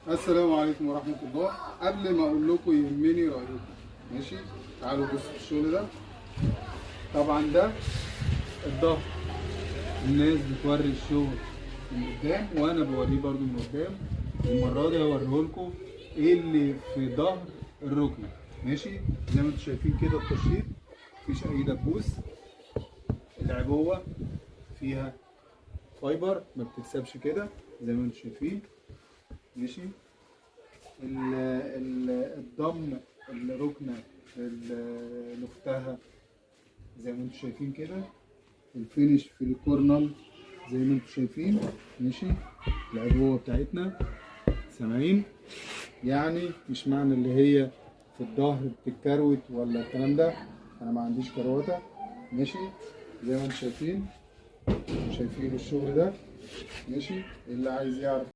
السلام عليكم ورحمة الله. قبل ما اقول لكم يهمني رأيكم، ماشي؟ تعالوا بصوا الشغل ده. طبعا ده الظهر، الناس بتوري الشغل من قدام وانا بوريه برضو من قدام. المرة دي هوريه لكم ايه اللي في ظهر الركن، ماشي؟ زي ما انتم شايفين كده التشريط، مفيش اي دبوس. العبوة فيها فايبر ما بتتسابش كده زي ما انتم شايفين، ماشي؟ الضم الركنة لفتها زي ما انتم شايفين كده. الفينش في الكورنر زي ما انتم شايفين، ماشي؟ العبوة بتاعتنا سامعين؟ يعني مش معنى اللي هي في الظهر بتتكروت ولا الكلام ده، انا ما عنديش كروته، ماشي؟ زي ما انتم شايفين الشغل ده، ماشي؟ اللي عايز يعرف